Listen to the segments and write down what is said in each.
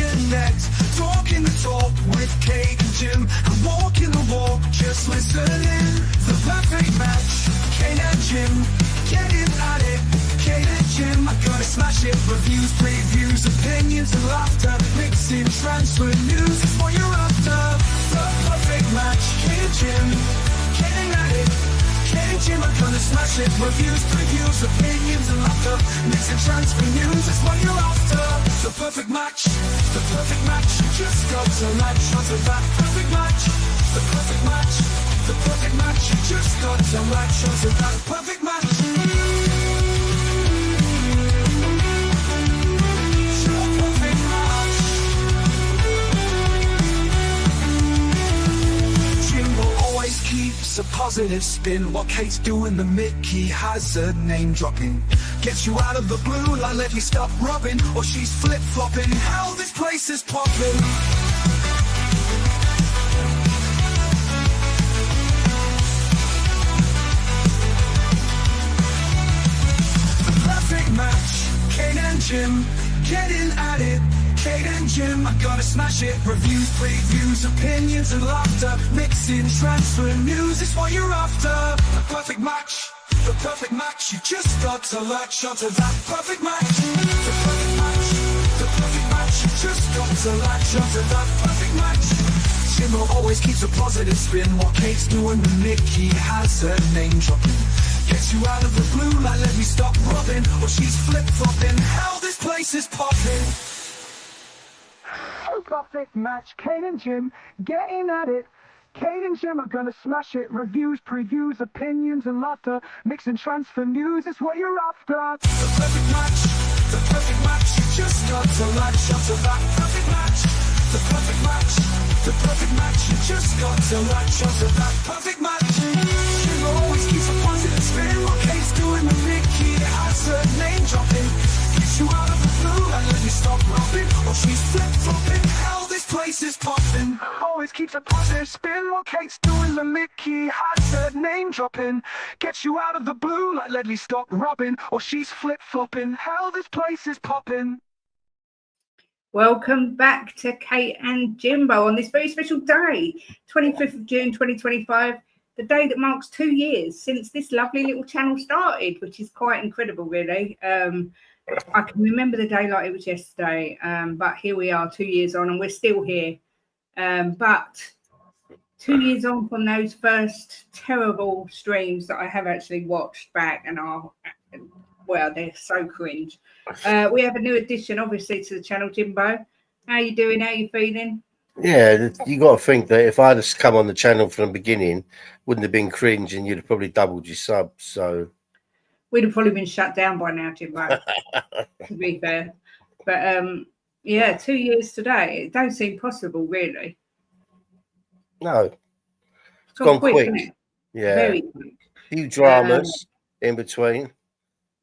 connect. Talking the talk with Kate and Jim, and walking the walk, just listening. The perfect match, Kate and Jim, getting at it. Kate and Jim, I'm gonna smash it. Reviews, previews, opinions and laughter, mixing transfer news is what you're after. The perfect match, Kate and Jim, getting at it. Kate and Jim, I'm gonna smash it. Reviews, previews, opinions and laughter, mixing transfer news is what you're after. The perfect match, the perfect match. You just got to latch onto that perfect match. The perfect match, the perfect match. You just got to latch onto that perfect match. Keeps a positive spin while Kate's doing the Mickey Hazard name dropping. Gets you out of the blue like let me stop rubbing, or she's flip flopping. Hell, this place is popping. The perfect match, Kate and Jim, getting at it. Kate and Jim, I'm gonna smash it. Reviews, previews, opinions and laughter, mixing transfer news is what you're after. The perfect match, the perfect match. You just got to latch onto that perfect match. The perfect match, the perfect match. You just got to latch onto that perfect match. Jimbo always keeps a positive spin while Kate's doing the Mickey Hazard name dropping. Gets you out of the blue like let me stop rubbing, or she's flip flopping. Hell, this place is popping. Perfect match, Kate and Jim, getting at it. Kate and Jim are gonna smash it. Reviews, previews, opinions and laughter, mixing transfer news is what you're after. The perfect match, the perfect match. You just got to latch onto that perfect match. The perfect match, the perfect match. You just got to latch onto that perfect match. Jim always keeps a positive spin while Kate's doing the Mickey Hazard name dropping. Gets you out of the blue and let me stop rubbing, or she's flip flopping. Hell, this place is popping. Always keeps a positive spin while Kate's doing the Mickey Hazard name dropping. Gets you out of the blue like let me stop rubbing, or she's flip flopping. Hell, this place is popping. Welcome back to Kate and Jimbo on this very special day, 25th of June 2025, the day that marks 2 years since this lovely little channel started, which is quite incredible, really. I can remember the day like it was yesterday, but here we are 2 years on and we're still here. But 2 years on from those first terrible streams that I have actually watched back and are, well, they're so cringe. We have a new addition, obviously, to the channel, Jimbo. How you doing? How you feeling? Yeah, you got to think that if I'd have come on the channel from the beginning, wouldn't have been cringe and you'd have probably doubled your subs, so... We'd have probably been shut down by now, Jimbo, to be fair. But, yeah, 2 years today. It don't seem possible, really. No. It's gone quick. Isn't it? Yeah. Very quick. Few dramas in between.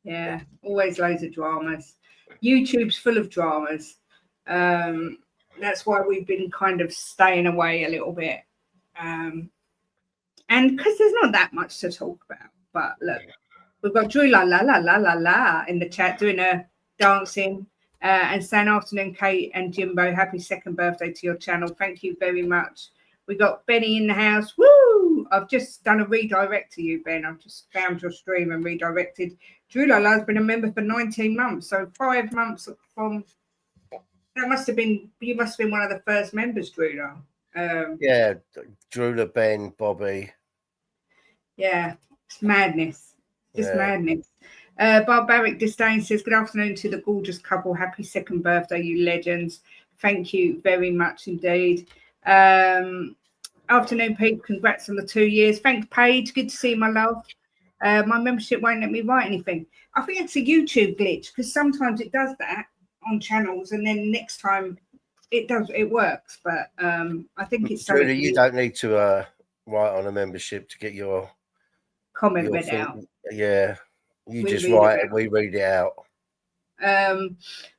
Yeah, always loads of dramas. YouTube's full of dramas. That's why we've been kind of staying away a little bit. And because there's not that much to talk about. But look. We've got Drew la la la la la la in the chat doing a dancing and saying afternoon, Kate and Jimbo. Happy second birthday to your channel. Thank you very much. We got Benny in the house. Woo! I've just done a redirect to you, Ben. I've just found your stream and redirected. Drew la la's been a member for 19 months. So 5 months from that must have been, you must have been one of the first members, Drew la. Yeah, Drew la, Ben, Bobby. Yeah, it's madness. Just madness. Barbaric Disdain says, good afternoon to the gorgeous couple. Happy second birthday, you legends. Thank you very much indeed. Afternoon, Pete. Congrats on the 2 years. Thanks, Paige. Good to see you, my love. My membership won't let me write anything. I think it's a YouTube glitch because sometimes it does that on channels and then next time it works. But I think it's something. Really, you don't need to write on a membership to get your comment read out. Yeah, you just write it, we read it out.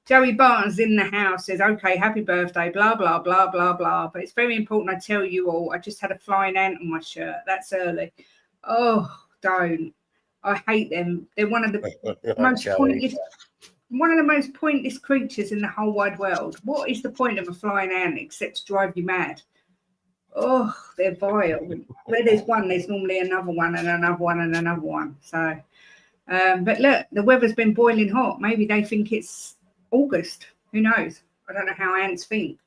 Joey Barnes in the house says, okay, happy birthday, blah, blah, blah, blah, blah. But it's very important I tell you all, I just had a flying ant on my shirt. That's early. Oh, don't. I hate them. They're one of the most pointless. one of the most pointless creatures in the whole wide world. What is the point of a flying ant except to drive you mad? Oh, they're vile. Where there's one, there's normally another one and another one and another one. So, but look, the weather's been boiling hot. Maybe they think it's August. Who knows? I don't know how ants think.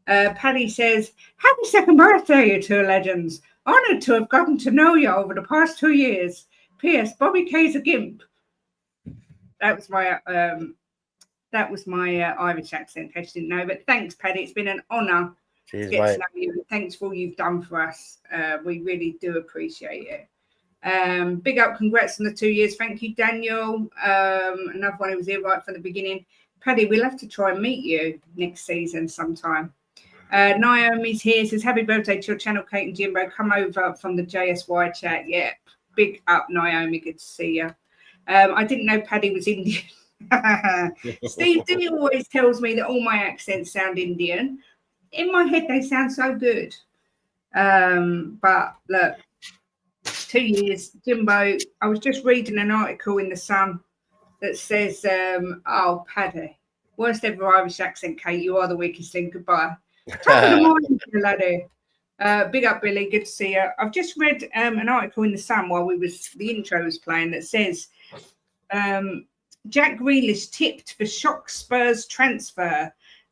Paddy says, happy second birthday, you two legends. Honoured to have gotten to know you over the past 2 years. P.S. Bobby K's a gimp. That was my Irish accent, in case you didn't know. But thanks, Paddy. It's been an honour to get to know you. Thanks for all you've done for us. We really do appreciate it. Big up, congrats on the 2 years. Thank you, Daniel. Another one who was here right from the beginning. Paddy, we'll have to try and meet you next season sometime. Naomi's here, says, happy birthday to your channel, Kate and Jimbo. Come over from the JSY chat. Yeah, big up, Naomi. Good to see you. I didn't know Paddy was Indian. Steve D always tells me that all my accents sound Indian. In my head, they sound so good. But look, 2 years, Jimbo. I was just reading an article in The Sun that says, oh, Paddy, worst ever Irish accent, Kate. You are the weakest link. Goodbye. Top of the morning, laddie. Big up, Billy. Good to see you. I've just read an article in The Sun while the intro was playing that says Jack Grealish tipped for shock Spurs transfer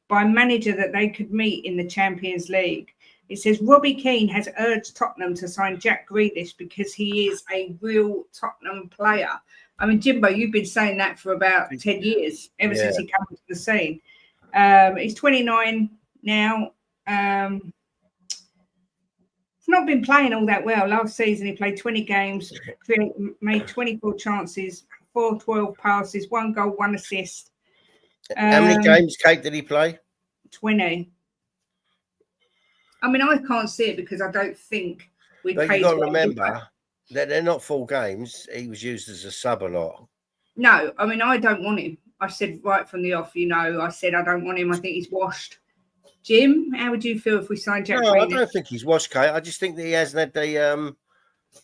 by manager that they could meet in the Champions League. It says Robbie Keane has urged Tottenham to sign Jack Grealish because he is a real Tottenham player. I mean, Jimbo, you've been saying that for about 10 years, ever since he came to the scene. He's 29 now. He's not been playing all that well. Last season, he played 20 games, made 24 chances, 12 passes, 1 goal, 1 assist. How many games, Kate, did he play? 20. I mean, I can't see it because I don't think we paid. But you've got to remember that they're not full games. He was used as a sub a lot. No, I mean, I don't want him. I said right from the off, I said I don't want him. I think he's washed. Jim, how would you feel if we signed Jack Grealish? I don't think he's washed, Kate. I just think that he hasn't had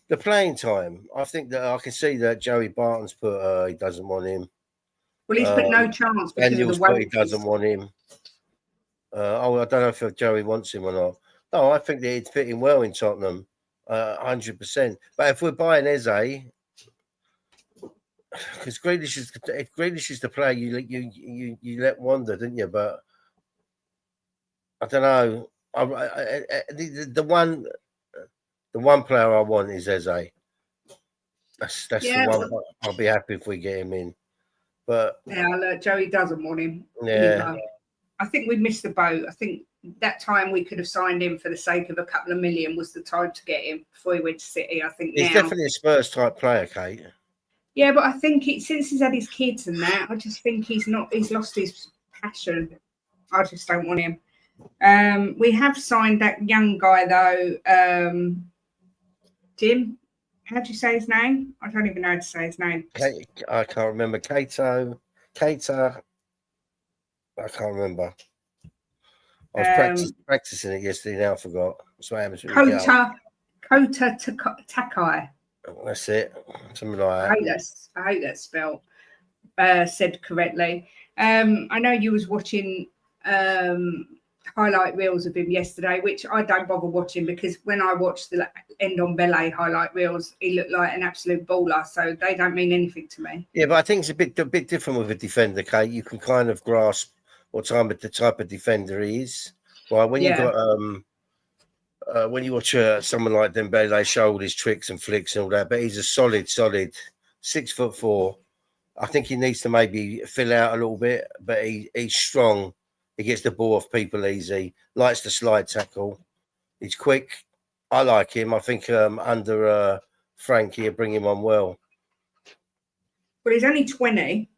the playing time. I think that I can see that Joey Barton's put he doesn't want him. Well, he's put no chance because Daniel's of the put he doesn't want him. I don't know if Joey wants him or not. No, I think that he'd fit in well in Tottenham, 100%. But if we're buying Eze, because Grealish is the player you let wander, didn't you? But I don't know. The one player I want is Eze. That's the one. I'll be happy if we get him in. But look, Joey doesn't want him. Yeah, either. I think we missed the boat. I think that time we could have signed him for the sake of a couple of million was the time to get him before he went to City. I think he's definitely a Spurs type player, Kate. Yeah, but I think since he's had his kids and that, I just think he's lost his passion. I just don't want him. We have signed that young guy though. Jim, how do you say his name? I don't even know how to say his name. I can't remember. Kato. I can't remember. I was practicing it yesterday. Now I forgot. That's what happens. Kota Takai. That's it. Something like that. I hope that's spelled said correctly. I know you was watching highlight reels of him yesterday, which I don't bother watching because when I watched the Endon Belay highlight reels, he looked like an absolute baller. So they don't mean anything to me. Yeah, but I think it's a bit different with a defender, Kate. You can kind of grasp what the type of defender he is. Right, when you got when you watch someone like Dembele show all his tricks and flicks and all that, but he's a solid 6'4". I think he needs to maybe fill out a little bit, but he's strong. He gets the ball off people easy, likes the slide tackle. He's quick. I like him. I think under Frank, he'll bring him on well. But he's only 20.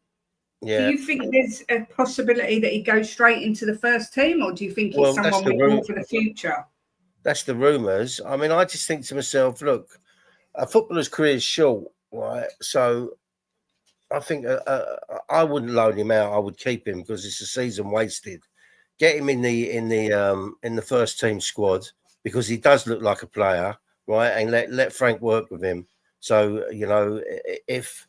Yeah. Do you think there's a possibility that he goes straight into the first team, or do you think he's someone with more for the future? That's the rumours. I mean, I just think to myself, look, a footballer's career is short, right? So I think I wouldn't loan him out. I would keep him because it's a season wasted. Get him in the first team squad because he does look like a player, right? And let Frank work with him. So if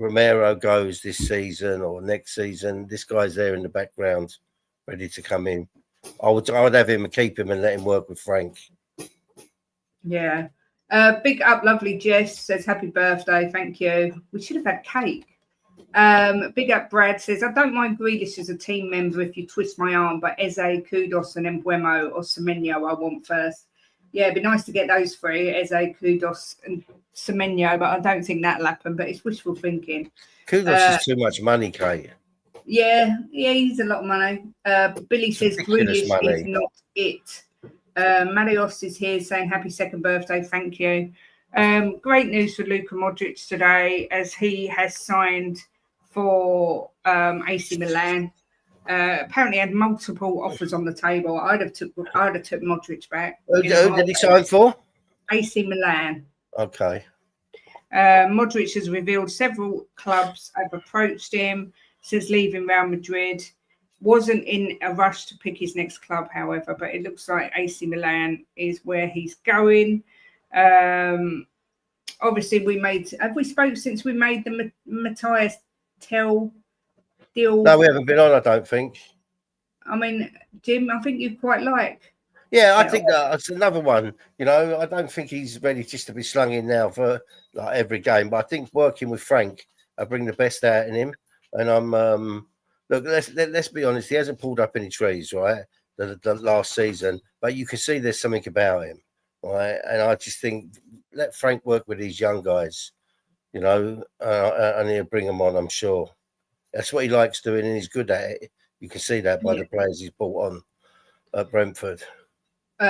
Romero goes this season or next season, this guy's there in the background, ready to come in. I would have him and keep him and let him work with Frank. Yeah. Big up, lovely Jess says happy birthday. Thank you. We should have had cake. Big up Brad says, I don't mind Grealish as a team member if you twist my arm, but Eze, Kudos, and Embuemo or Semenyo I want first. Yeah, it'd be nice to get those three, Eze, Kudos, and Semenyo, but I don't think that'll happen. But it's wishful thinking. Kudos is too much money, Kate. Yeah, he's a lot of money. Billy says Grealish is not it. Marios is here saying happy second birthday. Thank you. Great news for Luka Modric today as he has signed for AC Milan. Apparently had multiple offers on the table. I'd have took Modric back. Who did he sign for? AC Milan. Okay. Modric has revealed several clubs have approached him since leaving Real Madrid. Wasn't in a rush to pick his next club, however, but it looks like AC Milan is where he's going. Obviously, have we spoke since we made the Matthias Tell deal? No, we haven't been on, I don't think. I mean, Jim, I think you quite like. Yeah, I think that's another one. You know, I don't think he's ready just to be slung in now for like every game, but I think working with Frank, I bring the best out in him. And I'm look, let's be honest, he hasn't pulled up any trees, right? The last season, but you can see there's something about him, right? And I just think let Frank work with these young guys, you know, and he'll bring them on. I'm sure that's what he likes doing, and he's good at it. You can see that by the players he's brought on at Brentford.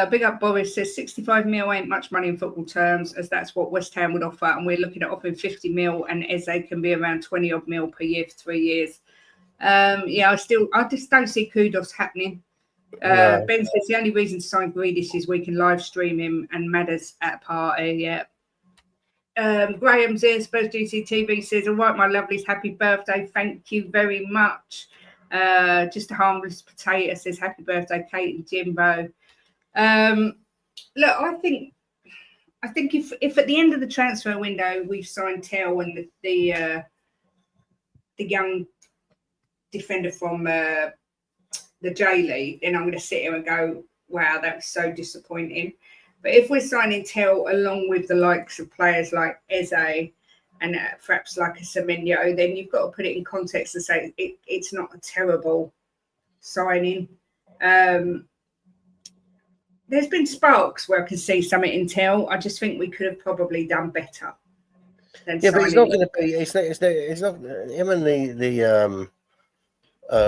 Big up Boris says 65 mil ain't much money in football terms, as that's what West Ham would offer, and we're looking at offering 50 mil, and Eze can be around 20 odd mil per year for 3 years. I just don't see Kudos happening. No. Ben says the only reason to sign Grealish is we can live stream him and Madders at a party. Yeah. Graham's here, Spurs GCTV says, all right, my lovelies, happy birthday. Thank you very much. Just a harmless potato says, happy birthday, Kate and Jimbo. Look, I think if at the end of the transfer window we've signed Tell and the young defender from the J League, then I'm going to sit here and go, wow, that was so disappointing. But if we're signing Tell along with the likes of players like Eze and perhaps like a Semenyo, then you've got to put it in context and say it's not a terrible signing. There's been sparks where I can see something in Tell. I just think we could have probably done better. But it's not going to be. It's not him and the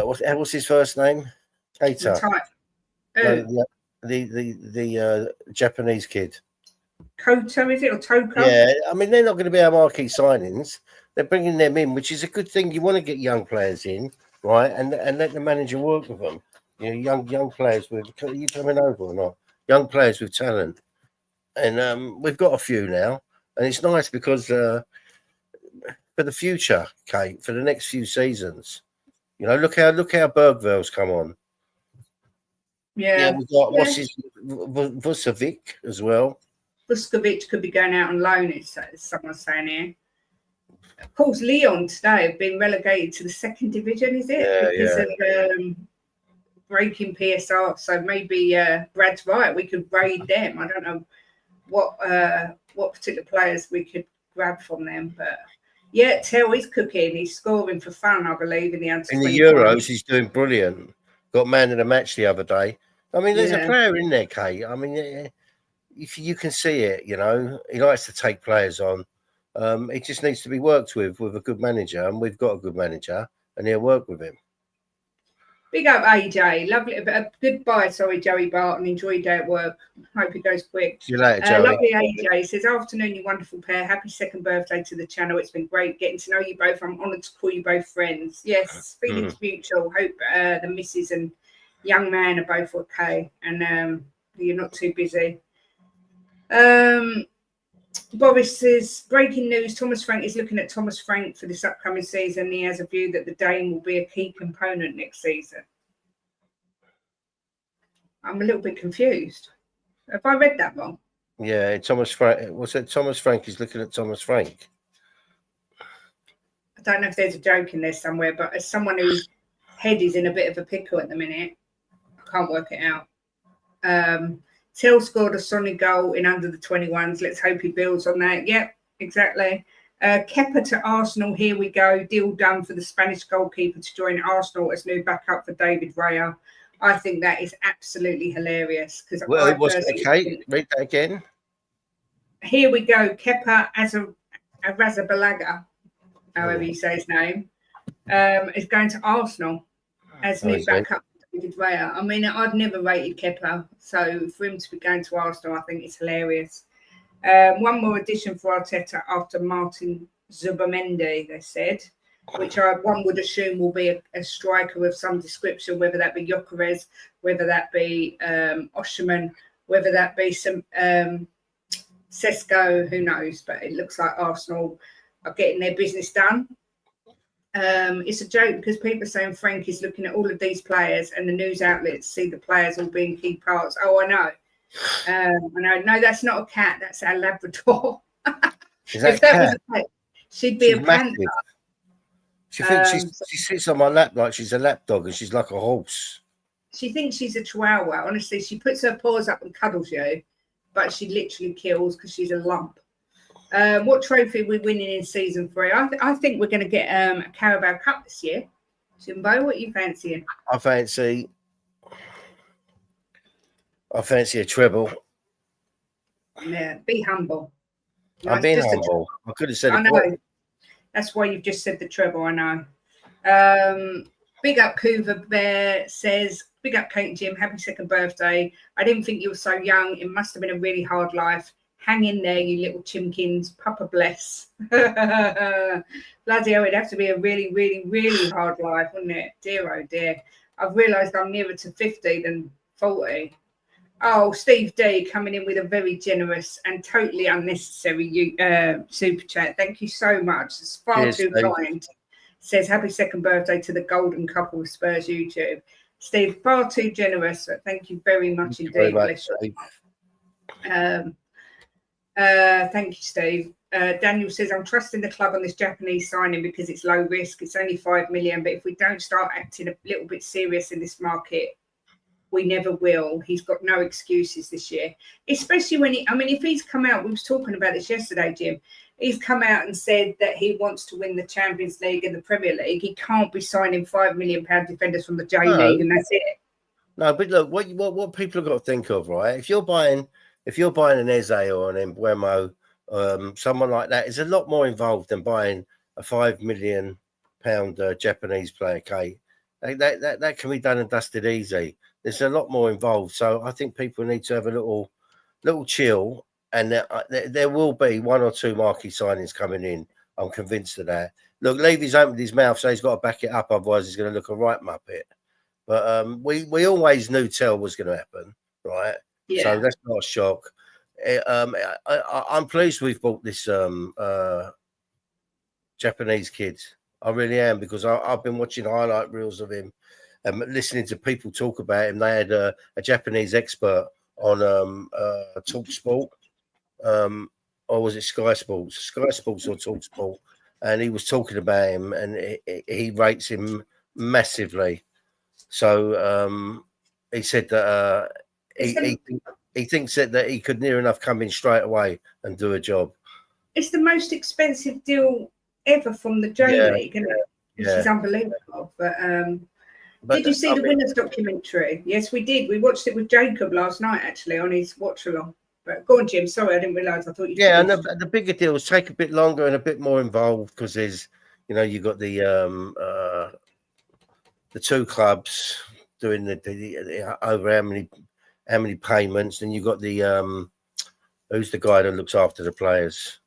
what's his first name? Keita. The Japanese kid. Koto, is it, or Toko? Yeah, I mean they're not going to be our marquee signings. They're bringing them in, which is a good thing. You want to get young players in, right, and let the manager work with them. You know, young players with. Are you coming over or not? Young players with talent, and we've got a few now, and it's nice because for the future, Kate, for the next few seasons, you know, look how Bergville's come on. Yeah, we've got what's his Vucevic as well. Vuskovic could be going out on loan, as someone's saying here. Of course, Leon today have been relegated to the second division, is it? Because of breaking PSR. So maybe Brad's right. We could raid them. I don't know what particular players we could grab from them, but yeah, Tell is cooking. He's scoring for fun, I believe, in the under 21. In the Euros, he's doing brilliant. Got man of the match the other day. I mean, there's a player in there, Kate. I mean, if you can see it, you know, he likes to take players on. He just needs to be worked with a good manager, and we've got a good manager, and he'll work with him. Big up AJ. Lovely. Goodbye, sorry, Joey Barton. Enjoy your day at work. Hope it goes quick. See you later, Joey. Lovely AJ says, afternoon, you wonderful pair. Happy second birthday to the channel. It's been great getting to know you both. I'm honoured to call you both friends. Yes, feelings mutual. Hope the missus and young man are both okay and you're not too busy. Boris says, breaking news, Thomas Frank is looking at Thomas Frank for this upcoming season. He has a view that the Dane will be a key component next season. I'm a little bit confused. Have I read that wrong? Yeah, Thomas Frank. What's that? Thomas Frank is looking at Thomas Frank. don't know if there's a joke in there somewhere, but as someone whose head is in a bit of a pickle at the minute, I can't work it out. Till scored a solid goal in under the 21s. Let's hope he builds on that. Yep, exactly. Kepa to Arsenal. Here we go. Deal done for the Spanish goalkeeper to join Arsenal as new backup for David Raya. I think that is absolutely hilarious because Well, what's that, Kate? Read that again. Here we go. Kepa Arrizabalaga, however you say his name, is going to Arsenal as new backup for David Raya. I mean, I've never rated Kepa, so for him to be going to Arsenal, I think it's hilarious. One more addition for Arteta after Martin Zubamendi, they said, which one would assume will be a striker of some description, whether that be Gyökeres, whether that be Osherman, whether that be some Sesko, who knows? But it looks like Arsenal are getting their business done. It's a joke because people are saying Frank is looking at all of these players and the news outlets see the players all being key parts. Oh, I know. I know. No, that's not a cat. That's our Labrador. If that was a cat, she'd be a panther. She thinks she sits on my lap like she's a lap dog and she's like a horse. She thinks she's a chihuahua. Honestly, she puts her paws up and cuddles you, but she literally kills because she's a lump. What trophy are we winning in season 3? I think we're going to get a Carabao Cup this year. Jimbo, what are you fancying? I fancy a treble. Yeah, be humble. I'm being humble. I could have said I know. That's why you've just said the treble, I know. Big up Couva Bear says, big up Kate and Jim, happy 2nd birthday. I didn't think you were so young. It must have been a really hard life. Hang in there, you little chimkins. Papa bless. Bloody hell, it'd have to be a really, really, really hard life, wouldn't it? Dear, oh dear. I've realised I'm nearer to 50 than 40. Oh, Steve D coming in with a very generous and totally unnecessary super chat. Thank you so much. It's far too kind. Says happy 2nd birthday to the golden couple of Spurs YouTube. Steve, far too generous. But thank you very much indeed. Thank you, Steve. Daniel says, I'm trusting the club on this Japanese signing because it's low risk. It's only 5 million. But if we don't start acting a little bit serious in this market, we never will. He's got no excuses this year, especially when if he's come out, we was talking about this yesterday, Jim. He's come out and said that he wants to win the Champions League and the Premier League. He can't be signing £5 million defenders from the J League, and that's it. No, but look, what people have got to think of, right? If you're buying an Eze or an Mbeumo, someone like that is a lot more involved than buying a £5 million Japanese player. Kate, that can be done and dusted easy. There's a lot more involved, so I think people need to have a little chill, and there will be 1 or 2 marquee signings coming in. I'm convinced of that. Look, Levy's opened his mouth, so he's got to back it up, otherwise he's going to look a right muppet. But we always knew Tell was going to happen, right? Yeah. So that's not a shock. I'm pleased we've bought this Japanese kid. I really am, because I've been watching highlight reels of him. Listening to people talk about him. They had a Japanese expert on Talk Sport, or was it Sky Sports? Sky Sports or Talk Sport, and he was talking about him, and he rates him massively. So he said that he thinks that he could near enough come in straight away and do a job. It's the most expensive deal ever from the J League, isn't it? Which is unbelievable, but did you see the Winners documentary? Yes, we did. We watched it with Jacob last night, actually, on his watch-along. But go on, Jim. Sorry, I didn't realise. I thought you. Yeah, and the bigger deals take a bit longer and a bit more involved, because there's, you've got the 2 clubs doing the over how many payments, and you've got the who's the guy that looks after the players?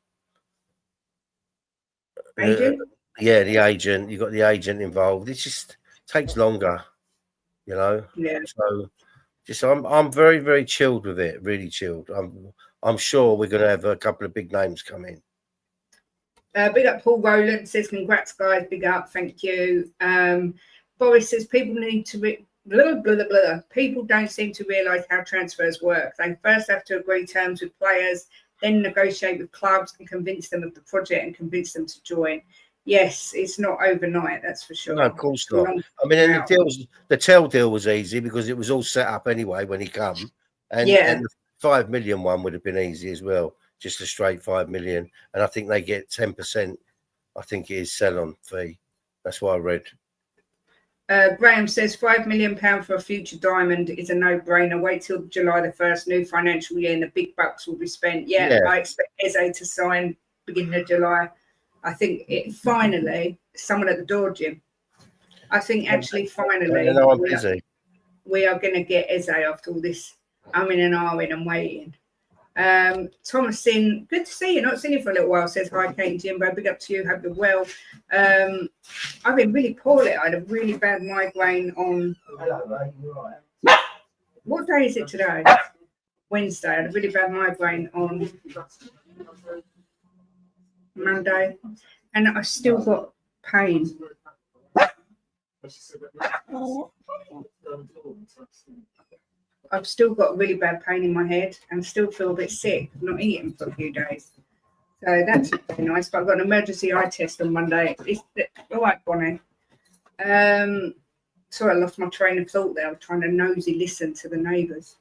Agent. The agent. You've got the agent involved. It just takes longer, Yeah. So I'm very, very chilled with it. Really chilled. I'm sure we're going to have a couple of big names come in. Big up Paul Rowland says, congrats guys. Big up, thank you. Boris says people need to people don't seem to realise how transfers work. They first have to agree terms with players, then negotiate with clubs and convince them of the project and convince them to join. yes, it's not overnight, that's for sure. No, of course not. I mean, and the Tell deal was easy because it was all set up anyway when he come, and the 5 million one would have been easy as well, just a straight 5 million, and I think they get 10%. I think it is sell-on fee. That's what I read. Graham says £5 million for a future diamond is a no-brainer. Wait till July the 1st, new financial year, and the big bucks will be spent. Yeah. I expect Eze to sign beginning of July. I think it finally, someone at the door, Jim. I think actually finally we are going to get Eze after all this umming and ahhing and waiting. Thomasin, good to see you. Not seen you for a little while. Says hi, Kate and Jimbo. Big up to you. Hope you're well. I've been really poorly. I had a really bad migraine on. What day is it today? Wednesday. I had a really bad migraine on Monday, and I still got pain. I've still got really bad pain in my head and still feel a bit sick. I'm not eating for a few days. So that's very nice. But I've got an emergency eye test on Monday. It's all right, Bonnie. Sorry, I lost my train of thought there. I was trying to nosy listen to the neighbours.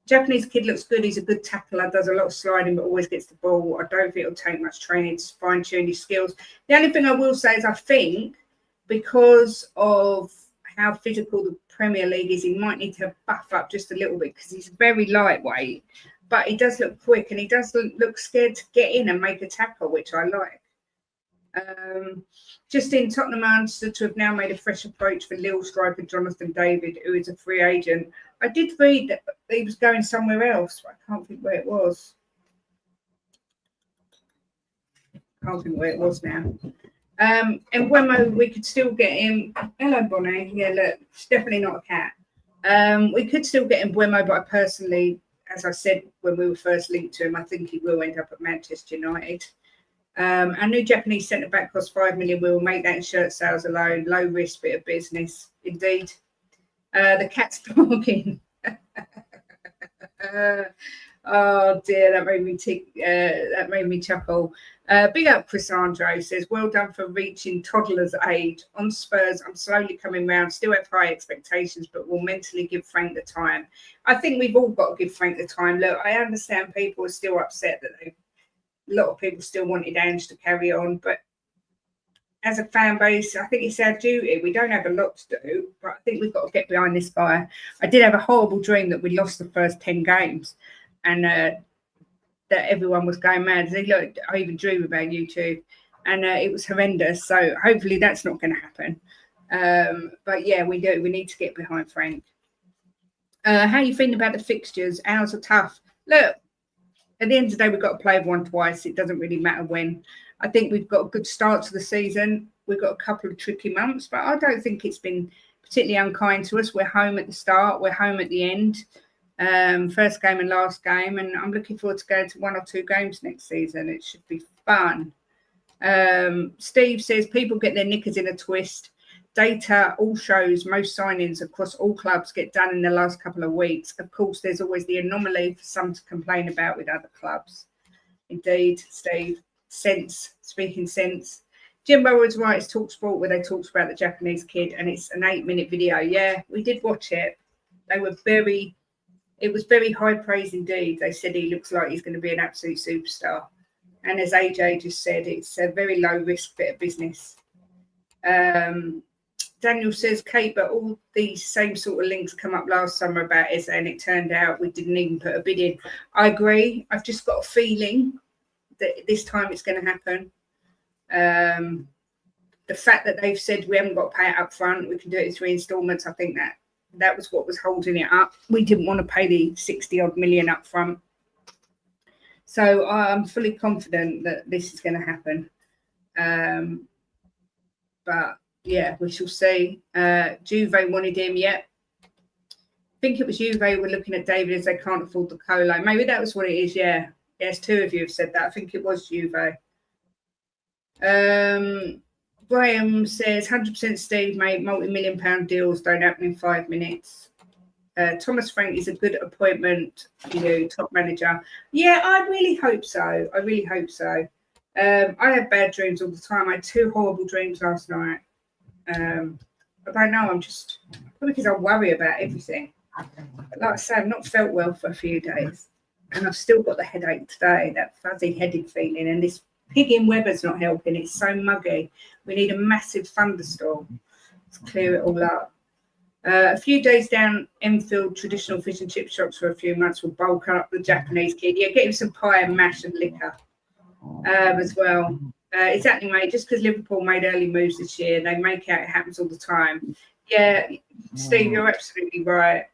Japanese kid looks good. He's a good tackler, does a lot of sliding, but always gets the ball. I don't think it'll take much training to fine-tune his skills. The only thing I will say is I think because of how physical the Premier League is, he might need to buff up just a little bit because he's very lightweight, but he does look quick and he does look scared to get in and make a tackle, which I like. Just in Tottenham answer to have now made a fresh approach for Lille striker Jonathan David, who is a free agent. I did read that he was going somewhere else, but I can't think where it was. Can't think where it was now. And Wemo, we could still get him. Hello, Bonnie. Yeah, look, it's definitely not a cat. We could still get him Wemo, but I personally, as I said when we were first linked to him, I think he will end up at Manchester United. Our new Japanese centre back costs 5 million. We will make that in shirt sales alone. Low risk bit of business, indeed. The cat's barking. Oh dear, that made me tick. That made me chuckle. Big up, Chris Andre says, well done for reaching toddler's age. On Spurs, I'm slowly coming round. Still have high expectations, but will mentally give Frank the time. I think we've all got to give Frank the time. Look, I understand people are still upset that a lot of people still wanted Ange to carry on, but as a fan base, I think it's our duty. We don't have a lot to do, but I think we've got to get behind this guy. I did have a horrible dream that we lost the first 10 games and that everyone was going mad. Look, I even dream about YouTube, and it was horrendous. So hopefully that's not going to happen. But yeah, we do. We need to get behind Frank. How are you feeling about the fixtures? Ours are tough. Look, at the end of the day, we've got to play everyone twice. It doesn't really matter when. I think we've got a good start to the season. We've got a couple of tricky months, but I don't think it's been particularly unkind to us. We're home at the start. We're home at the end. First game and last game. And I'm looking forward to going to 1 or 2 games next season. It should be fun. Steve says people get their knickers in a twist. Data all shows most signings across all clubs get done in the last couple of weeks. Of course, there's always the anomaly for some to complain about with other clubs. Indeed, Steve. Speaking sense. Jimbo was right. It's TalkSport where they talked about the Japanese kid, and it's an 8-minute video. Yeah, we did watch it. It was very high praise indeed. They said he looks like he's going to be an absolute superstar. And as AJ just said, it's a very low risk bit of business. Daniel says, Kate, but all these same sort of links come up last summer about Eze, and it turned out we didn't even put a bid in. I agree. I've just got a feeling that this time it's going to happen. The fact that they've said we haven't got to pay it up front, we can do it in 3 installments, I think that was what was holding it up. We didn't want to pay the 60-odd million up front. So I'm fully confident that this is going to happen. But yeah, we shall see. Juve wanted him, yeah. I think it was Juve were looking at David as they can't afford the co-loan. Maybe that was what it is, yeah. Yes, 2 of you have said that. I think it was Juve. Graham says, 100% Steve, mate, multi-million-pound deals don't happen in 5 minutes. Thomas Frank is a good appointment for you, top manager. Yeah, I really hope so. I really hope so. I have bad dreams all the time. I had 2 horrible dreams last night. I don't know. I'm just probably because I worry about everything. But like I say, I've not felt well for a few days, and I've still got the headache today. That fuzzy-headed feeling, and this pigging weather's not helping. It's so muggy. We need a massive thunderstorm to clear it all up. A few days down Enfield traditional fish and chip shops for a few months will bulk up the Japanese kid. Yeah, get him some pie and mash and liquor as well. Exactly, mate. Just because Liverpool made early moves this year, they make out it happens all the time. Yeah, Steve, you're absolutely right.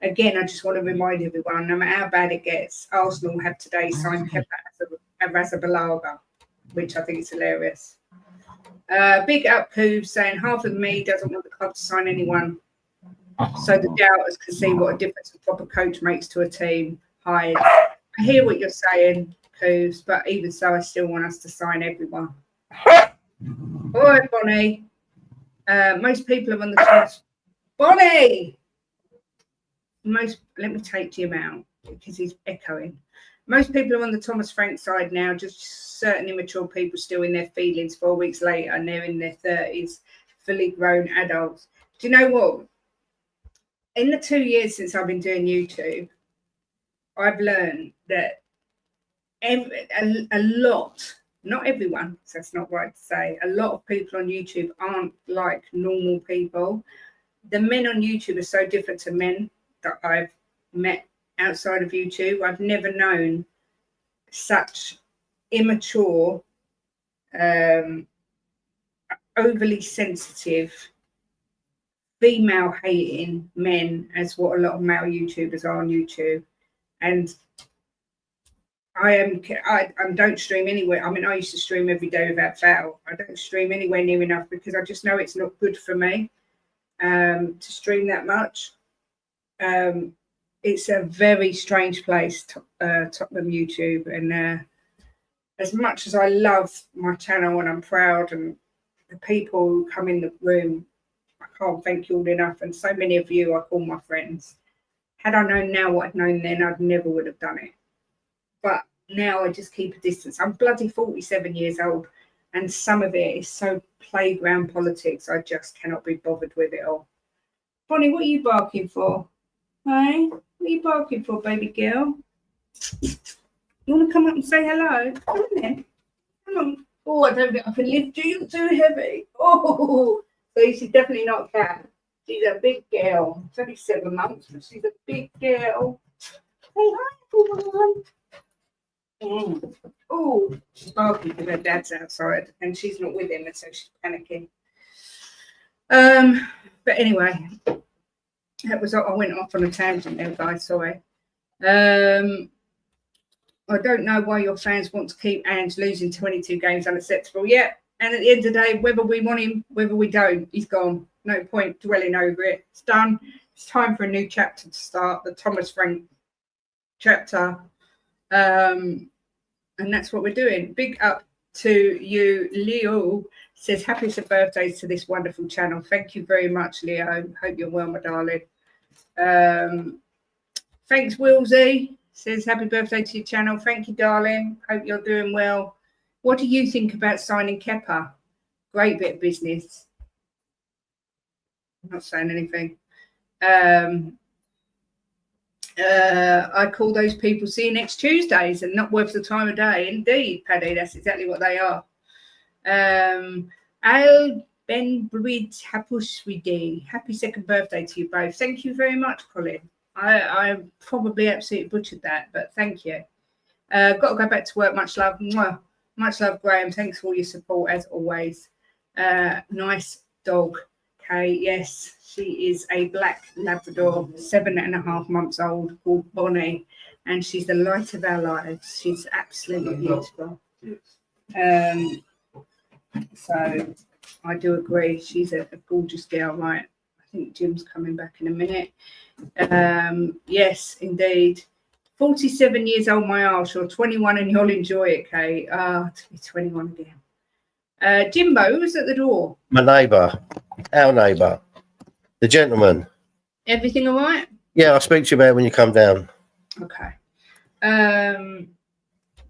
Again, I just want to remind everyone, no matter how bad it gets, Arsenal have today signed Kepa Arrizabalaga, which I think is hilarious. Big up Cooves saying half of me doesn't want the club to sign anyone, so the doubters can see what a difference a proper coach makes to a team. Hi, I hear what you're saying, Cooves, but even so, I still want us to sign everyone. All right, Bonnie. Most people are on the trust. Bonnie! Let me take Jim out because he's echoing. Most people are on the Thomas Frank side now, just certain immature people still in their feelings 4 weeks later and they're in their 30s, fully grown adults. Do you know what? In the 2 years since I've been doing YouTube, I've learned that a lot, not everyone, so that's not right to say, a lot of people on YouTube aren't like normal people. The men on YouTube are so different to men that I've met outside of YouTube. I've never known such immature, overly sensitive, female hating men as what a lot of male YouTubers are on YouTube. And I don't stream anywhere. I mean, I used to stream every day without fail. I don't stream anywhere near enough because I just know it's not good for me to stream that much. It's a very strange place, Tottenham YouTube, and as much as I love my channel and I'm proud, and the people who come in the room, I can't thank you all enough. And so many of you I call my friends. Had I known now what I'd known then, I never would have done it. But now I just keep a distance. I'm bloody 47 years old, and some of it is so playground politics. I just cannot be bothered with it all. Bonnie, what are you barking for? Hey, what are you barking for, baby girl? You want to come up and say hello? Come on then. Come on. Oh, I don't think I can lift you. You're too heavy. Oh, so she's definitely not a cat. She's a big girl. She's only 7 months, but she's a big girl. Say hi, everyone. Oh, she's barking because her dad's outside and she's not with him, and so she's panicking. But anyway, that was. I went off on a tangent there, guys. Sorry. I don't know why your fans want to keep Ange losing 22 games unacceptable. Yeah, and at the end of the day, whether we want him, whether we don't, he's gone. No point dwelling over it. It's done. It's time for a new chapter to start, the Thomas Frank chapter. And that's what we're doing. Big up to you, Leo. Says happiest of birthdays to this wonderful channel. Thank you very much, Leo. Hope you're well, my darling. Thanks, Wilsey. Says happy birthday to your channel. Thank you, darling. Hope you're doing well. What do you think about signing Kepa? Great bit of business. I'm not saying anything. I call those people see you next Tuesdays and not worth the time of day. Indeed, Paddy, that's exactly what they are. Al Ben Brid Hapushwidi. Happy second birthday to you both. Thank you very much, Colin. I probably absolutely butchered that, but thank you. Got to go back to work. Much love. Mwah. Much love, Graham. Thanks for all your support as always. Nice dog, Kay. Yes, she is a black Labrador, 7.5 months old, called Bonnie, and she's the light of our lives. She's absolutely beautiful. So I do agree. She's a gorgeous girl, right? I think Jim's coming back in a minute. Yes, indeed. 47 years old, my arse. You're 21 and you'll enjoy it, Kay. To be 21 again. Jimbo, who's at the door? My neighbour, our neighbour, the gentleman. Everything all right? Yeah, I'll speak to you about it when you come down. Okay.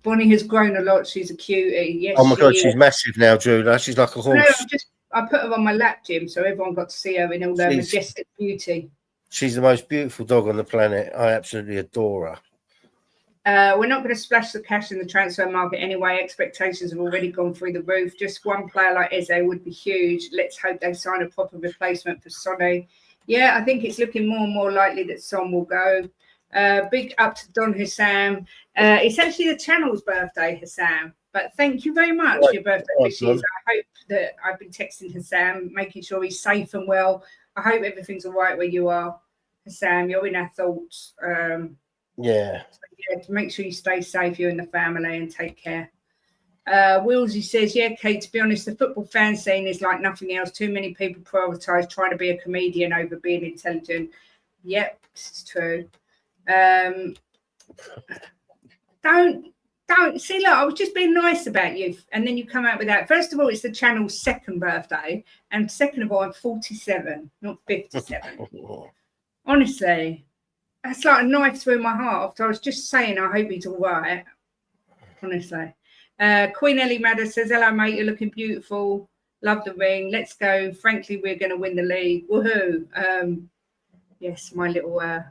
Bonnie has grown a lot. She's a cutie. Yes, Oh my God, she she's is. massive now, Drew. Now she's like a No, horse. I put her on my lap, Jim, so everyone got to see her in all her She's- majestic beauty. She's the most beautiful dog on the planet. I absolutely adore her. We're not going to splash the cash in the transfer market anyway. Expectations have already gone through the roof. Just one player like Eze would be huge. Let's hope they sign a proper replacement for Sonny. Yeah, I think it's looking more and more likely that Son will go. Big up to Don Hussam. It's actually the channel's birthday, Hussam. But thank you very much for your birthday wishes. I hope that I've been texting Hussam, making sure he's safe and well. I hope everything's all right where you are, Hussam. You're in our thoughts. Yeah. Yeah, to make sure you stay safe, you and the family, and take care. Willsy says, yeah, Kate, to be honest, the football fan scene is like nothing else. Too many people prioritise trying to be a comedian over being intelligent. Yep, this is true. Don't see, look, I was just being nice about you, and then you come out with that. First of all, it's the channel's second birthday, and second of all, I'm 47, not 57. Honestly, that's like a knife through my heart. After I was just saying, I hope he's all right. Honestly. Queen Ellie Madder says, hello, mate. You're looking beautiful. Love the ring. Let's go. Frankly, we're going to win the league. Woohoo. Yes, my little, well,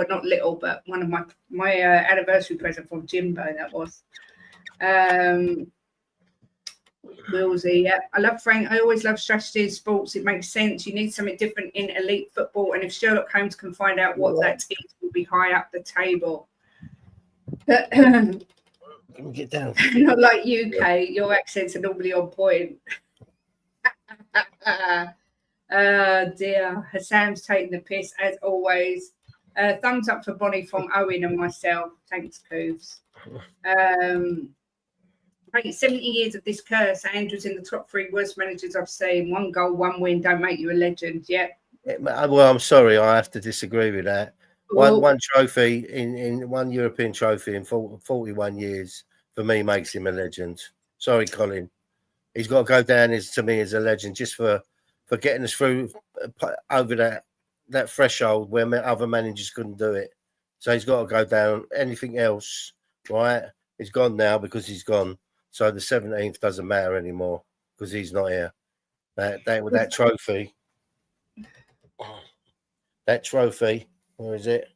not little, but one of my anniversary present from Jimbo, that was. Willsy, yeah. I love Frank. I always love strategy in sports. It makes sense. You need something different in elite football. And if Sherlock Holmes can find out what that is, will be high up the table. Can we get down? Not like you, Kate. Your accents are normally on point. Dear. Hassan's taking the piss as always. Thumbs up for Bonnie from Owen and myself. Thanks, Cooves. 70 years of this curse. Andrew's in the top 3 worst managers I've seen. 1 goal, 1 win. Don't make you a legend. Yeah. Well, I'm sorry. I have to disagree with that. Well, One trophy in one European trophy in 41 years for me makes him a legend. Sorry, Colin. He's got to go down to me as a legend just for getting us through over that threshold where other managers couldn't do it. So he's got to go down. Anything else, right? He's gone now because he's gone. So the 17th doesn't matter anymore because he's not here. That trophy. That trophy. Where is it?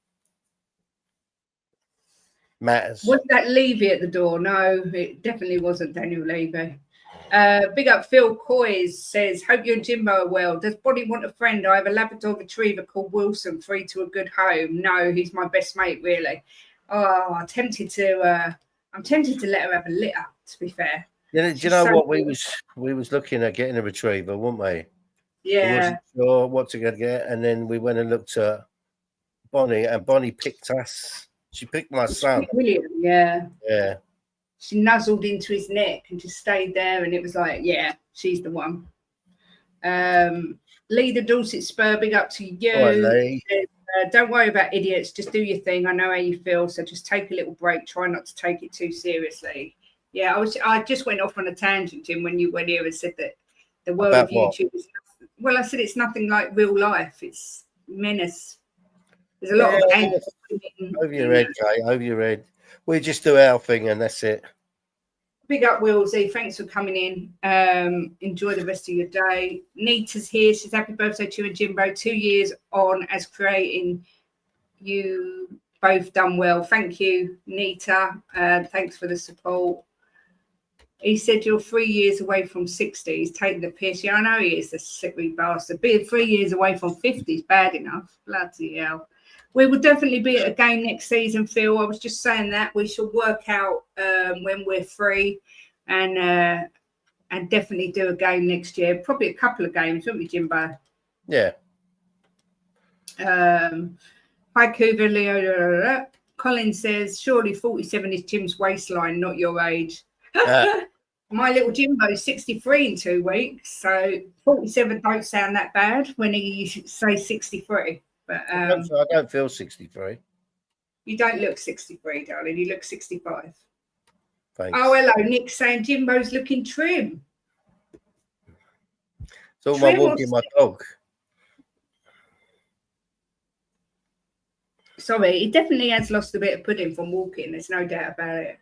Matters. Was that Levy at the door? No, it definitely wasn't Daniel Levy. Big up Phil Coys says, hope you and Jimbo are well. Does Bonnie want a friend? I have a Labrador retriever called Wilson, free to a good home. No, he's my best mate, really. Oh, I'm tempted to let her have a litter, to be fair. Do you know what we was looking at getting a retriever, weren't we? Yeah. We wasn't sure what to get, and then we went and looked at Bonnie, and Bonnie picked us. She picked my son. William, yeah. Yeah. She nuzzled into his neck and just stayed there, and it was like, yeah, she's the one. Lee the Dorset Spur, big up to you. All right, Lee. Don't worry about idiots. Just do your thing. I know how you feel, so just take a little break. Try not to take it too seriously. Yeah, I just went off on a tangent, Jim, when you went here and said that the world About of YouTube is. Well, I said it's nothing like real life. It's menace. There's a lot of anger. Over your head, Kate. Over your head. We just do our thing, and that's it. Big up, Willsy. Thanks for coming in. Enjoy the rest of your day. Nita's here. She's happy birthday to you and Jimbo. 2 years on as creating. You both done well. Thank you, Nita. Thanks for the support. He said you're 3 years away from 60. He's taking the piss. Yeah, I know he is, the sickly bastard. Being 3 years away from 50 is bad enough. Bloody hell. We will definitely be at a game next season, Phil. I was just saying that. We shall work out when we're free and definitely do a game next year. Probably a couple of games, won't we, Jimbo? Yeah. Hi, Cougar Leo. Colin says, surely 47 is Jim's waistline, not your age. My little Jimbo is 63 in 2 weeks, so 47 don't sound that bad when he says 63. But I don't feel 63. You don't look 63, darling. You look 65. Thanks. Oh, hello. Nick saying Jimbo's looking trim. It's all my walking my dog. Sorry, he definitely has lost a bit of pudding from walking. There's no doubt about it.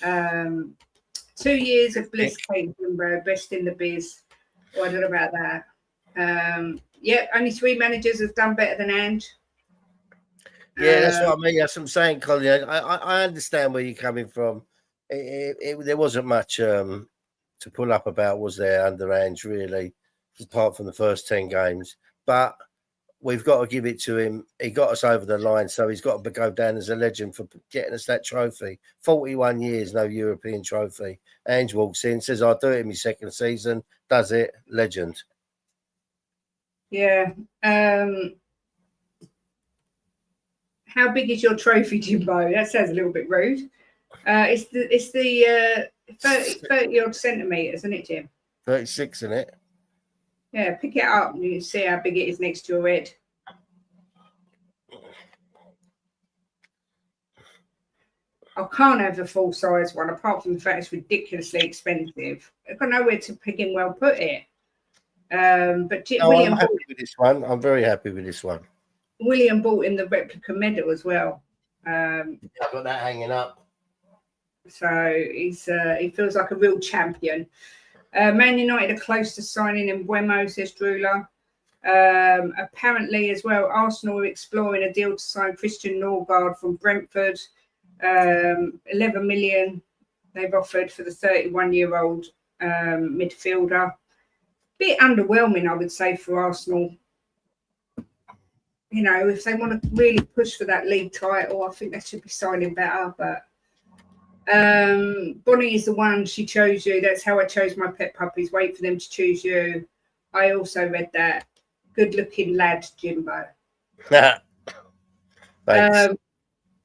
2 years of bliss, Kate Jimbo, best in the biz. Well, I don't know about that. Yeah, only 3 managers have done better than Ange. Yeah, that's what I mean. That's what I'm saying, Colin. I understand where you're coming from. There wasn't much to pull up about, was there, under Ange, really, apart from the first 10 games. But we've got to give it to him. He got us over the line, so he's got to go down as a legend for getting us that trophy. 41 years, no European trophy. Ange walks in, says, I'll do it in my second season, does it, legend. Yeah. How big is your trophy, Jimbo? That sounds a little bit rude. It's the 30 odd centimetres, isn't it, Jim? 36, isn't it? Yeah, pick it up and you see how big it is next to your head. I can't have the full size one, apart from the fact it's ridiculously expensive. I've got nowhere to pick and well put it. But William, I'm happy with this one. I'm very happy with this one. William bought him the replica medal as well. I've got that hanging up. So he feels like a real champion. Man United are close to signing Mbeumo, says Drula. Apparently, as well, Arsenal are exploring a deal to sign Christian Norgard from Brentford. 11 million they've offered for the 31-year-old midfielder. Bit underwhelming, I would say, for Arsenal. You know, if they want to really push for that league title, I think they should be signing better. But Bonnie is the one, she chose you. That's how I chose my pet puppies. Wait for them to choose you. I also read that. Good looking lad, Jimbo.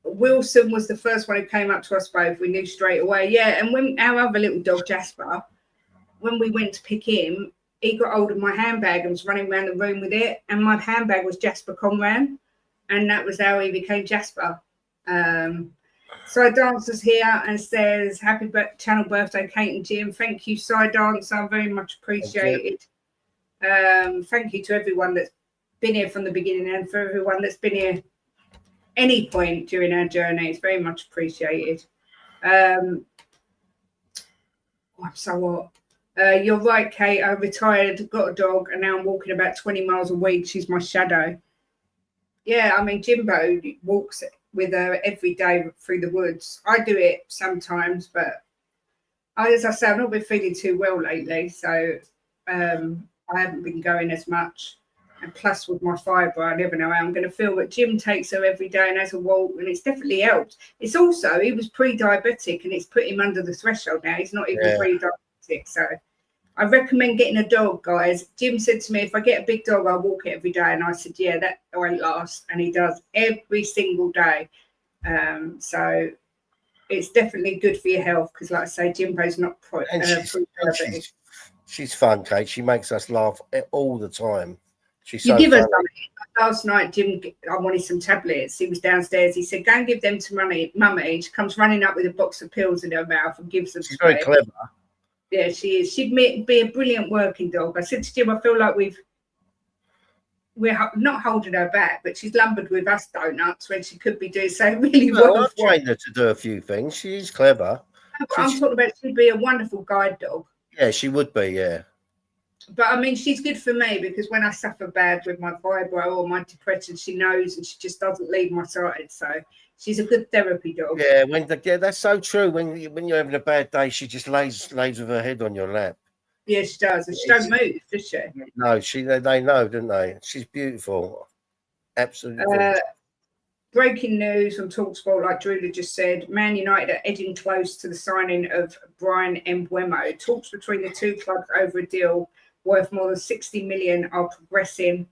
Wilson was the first one who came up to us both. We knew straight away. Yeah, and when our other little dog, Jasper, when we went to pick him, he got hold of my handbag and was running around the room with it. And my handbag was Jasper Conran. And that was how he became Jasper. Side Dancer's here and says, happy channel birthday, Kate and Jim. Thank you, Side Dancer. Very much appreciated. Thank you to everyone that's been here from the beginning and for everyone that's been here any point during our journey. It's very much appreciated. I'm so hot. You're right, Kate. I retired, got a dog, and now I'm walking about 20 miles a week. She's my shadow. Yeah, I mean, Jimbo walks with her every day through the woods. I do it sometimes, but as I say, I've not been feeling too well lately, so I haven't been going as much. And plus, with my fibre, I never know how I'm going to feel. But Jim takes her every day and has a walk, and it's definitely helped. It's also, he was pre-diabetic, and it's put him under the threshold now. He's not even pre-diabetic, so I recommend getting a dog, guys. Jim said to me, if I get a big dog, I'll walk it every day. And I said, yeah, that won't last. And he does every single day. So it's definitely good for your health because, like I say, Jimbo's not she's fun, Kate. She makes us laugh all the time. She's you so give funny. us something. Last night, Jim, I wanted some tablets. He was downstairs. He said, go and give them to Mummy. She comes running up with a box of pills in her mouth and gives them. She's very clever. Yeah, she is. She'd be a brilliant working dog. I said to Jim, I feel like we're not holding her back, but she's lumbered with us donuts when she could be doing so really well. I've trained her to do a few things. She's clever. I'm talking about she'd be a wonderful guide dog. Yeah, she would be, yeah. But I mean, she's good for me because when I suffer bad with my fibro or my depression, she knows and she just doesn't leave my side. So she's a good therapy dog. Yeah, that's so true. When you're having a bad day, she just lays with her head on your lap. Yeah, she does. And she don't move, does she? No, they know, don't they? She's beautiful. Absolutely. Breaking news from TalkSport, like Drula just said, Man United are edging close to the signing of Brian Mbeumo. Talks between the two clubs over a deal worth more than 60 million are progressing.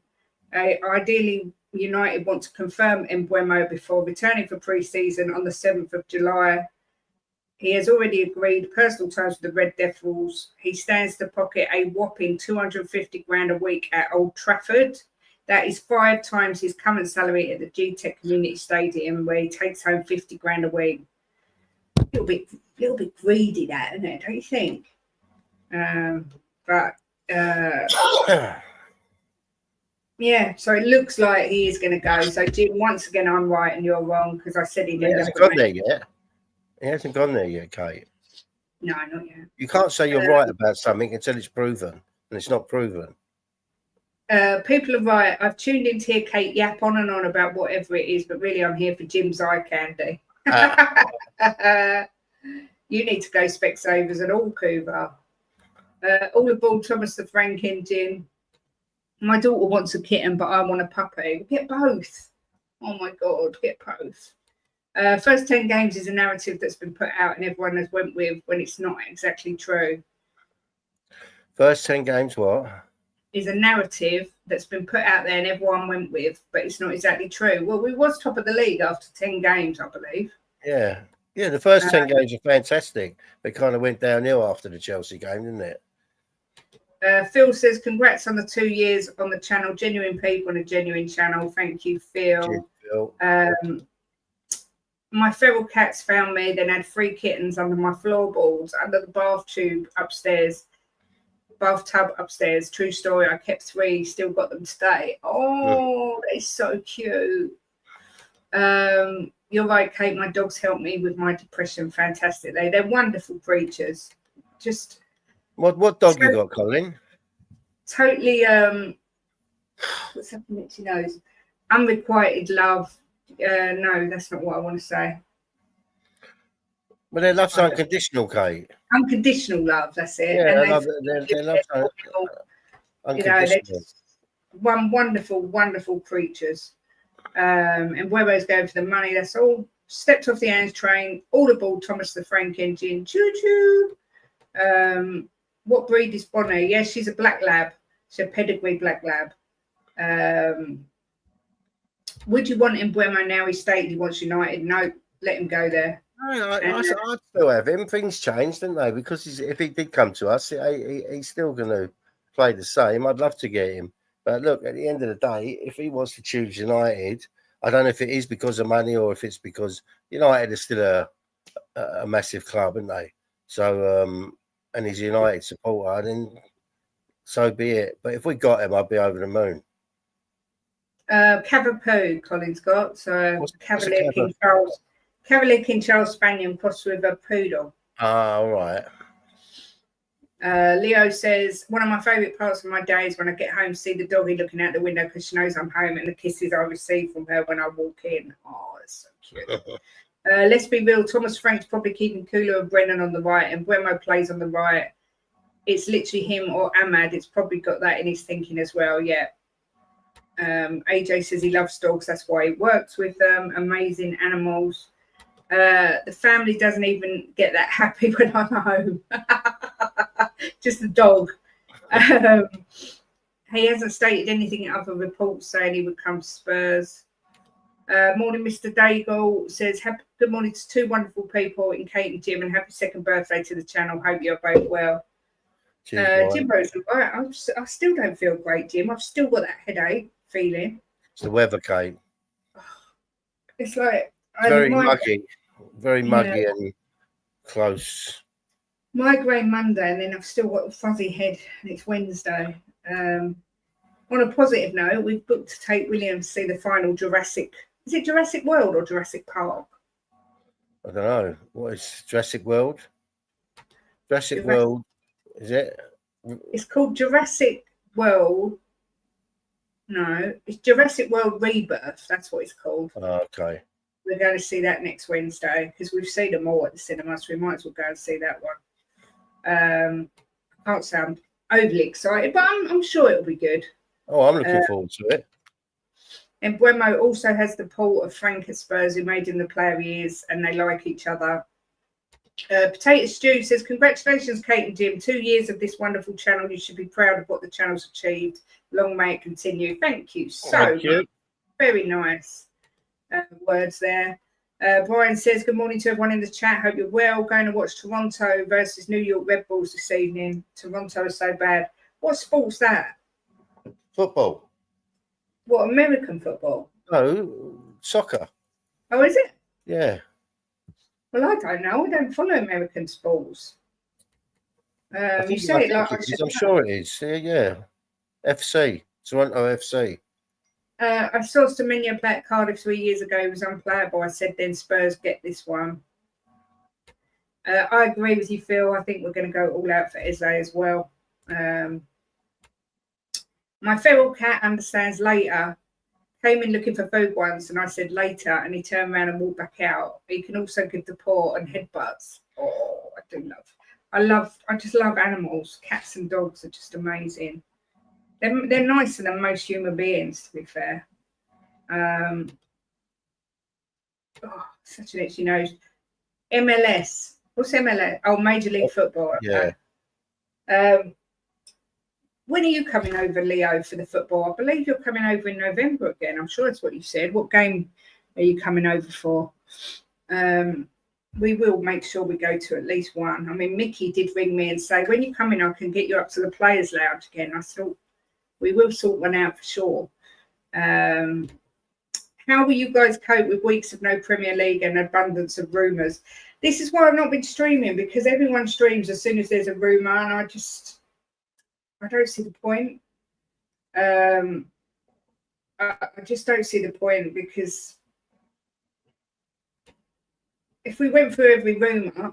Ideally, United want to confirm Mbeumo before returning for pre-season on the 7th of July. He has already agreed personal terms with the Red Devils. He stands to pocket a whopping 250 grand a week at Old Trafford. That is 5 times his current salary at the G-Tech Community Stadium, where he takes home 50 grand a week. A little bit greedy, that, isn't it? Don't you think? Yeah, so it looks like he is going to go. So, Jim, once again, I'm right and you're wrong because I said he didn't. He hasn't got there yet. He hasn't gone there yet, Kate. No, not yet. You can't say you're right about something until it's proven, and it's not proven. People are right. I've tuned in to hear Kate yap on and on about whatever it is, but really I'm here for Jim's eye candy. You need to go Specsavers and all, Cuba. All aboard Thomas the Frank engine. My daughter wants a kitten, but I want a puppy. Get both. Oh my God, get both. First 10 games is a narrative that's been put out and everyone has went with when it's not exactly true. First 10 games, what? Is a narrative that's been put out there and everyone went with, but it's not exactly true. Well, we was top of the league after 10 games, I believe. Yeah. Yeah, the first 10 games are fantastic. It kind of went downhill after the Chelsea game, didn't it? Phil says, congrats on the 2 years on the channel. Genuine people on a genuine channel. Thank you, Phil. Cheers, Phil. My feral cats found me, then had 3 kittens under my floorboards, under the bathtub upstairs. True story. I kept 3, still got them today. Oh, they're so cute. You're right, Kate. My dogs help me with my depression fantastically. They're wonderful creatures. Just what dog you got, Colin? Totally. What's happening? Itchy nose. Unrequited love. No, that's not what I want to say. Well, their love's unconditional, Kate. Unconditional love. That's it. Yeah, and their love's unconditional. You know, they're just wonderful, wonderful creatures. And Webber's going for the money. That's all. Stepped off the Anne's train. All aboard Thomas the Frank engine. Choo choo. What breed is Bonnie? Yeah, she's a black lab. She's a pedigree black lab. Would you want Embuemo now? He stated he wants United. No, let him go there. I'd still have him. Things changed, didn't they? Because if he did come to us, he's still going to play the same. I'd love to get him. But look, at the end of the day, if he wants to choose United, I don't know if it is because of money or if it's because United is still a massive club, aren't they? So, and he's a United supporter, then so be it. But if we got him, I'd be over the moon. Cavapoo, Colin's got. So Cavalier King Charles Spaniel crossed with a poodle. Ah, all right. Leo says, one of my favourite parts of my day is when I get home, see the doggy looking out the window because she knows I'm home and the kisses I receive from her when I walk in. Oh, it's so cute. Let's be real. Thomas Frank's probably keeping Kula and Brennan on the right and Buemo plays on the right. It's literally him or Ahmad. It's probably got that in his thinking as well. Yeah. AJ says he loves dogs. That's why he works with them. Amazing animals. The family doesn't even get that happy when I'm home. Just the dog. He hasn't stated anything in other reports saying he would come to Spurs. Morning, Mr. Daigle says, good morning to 2 wonderful people in Kate and Jim, and happy 2nd birthday to the channel. Hope you're both well. Jimbo's all right. I still don't feel great, Jim. I've still got that headache feeling. It's the weather, Kate. It's like very muggy and close. Migraine Monday, and then I've still got a fuzzy head, and it's Wednesday. On a positive note, we've booked to take William to see the final Jurassic. Is it Jurassic World or Jurassic Park? I don't know. What is Jurassic World? Jurassic World, is it? It's called Jurassic World. No, it's Jurassic World Rebirth. That's what it's called. Oh, okay. We're going to see that next Wednesday because we've seen them all at the cinema, so we might as well go and see that one. I can't sound overly excited, but I'm sure it'll be good. Oh, I'm looking forward to it. And Buemo also has the pull of Frank at Spurs, who made him the player he is, and they like each other. Potato Stew says, congratulations, Kate and Jim. 2 years of this wonderful channel. You should be proud of what the channel's achieved. Long may it continue. Thank you so much. Very nice words there. Brian says, good morning to everyone in the chat. Hope you're well. Going to watch Toronto versus New York Red Bulls this evening. Toronto is so bad. What sport's that? Football. What, American football? No, soccer. Oh, is it? Yeah. Well, I don't know. I don't follow American sports. You say it like I'm sure it is. Yeah. FC. Toronto FC. I saw Semenya back Cardiff 3 years ago. He was unplayable. I said, then Spurs get this one. I agree with you, Phil. I think we're going to go all out for Eze as well. My feral cat understands later. Came in looking for food once, and I said later, and he turned around and walked back out. He can also give the paw and headbutts. Oh, I just love animals. Cats and dogs are just amazing. They're nicer than most human beings, to be fair. Such an itchy nose. MLS. What's MLS? Oh, Major League Football. Yeah. When are you coming over, Leo, for the football? I believe you're coming over in November again. I'm sure that's what you said. What game are you coming over for? We will make sure we go to at least one. I mean, Mickey did ring me and say, when you're coming, I can get you up to the Players' Lounge again. I thought we will sort one out for sure. How will you guys cope with weeks of no Premier League and abundance of rumours? This is why I've not been streaming, because everyone streams as soon as there's a rumour, and I don't see the point. I just don't see the point, because if we went through every rumour,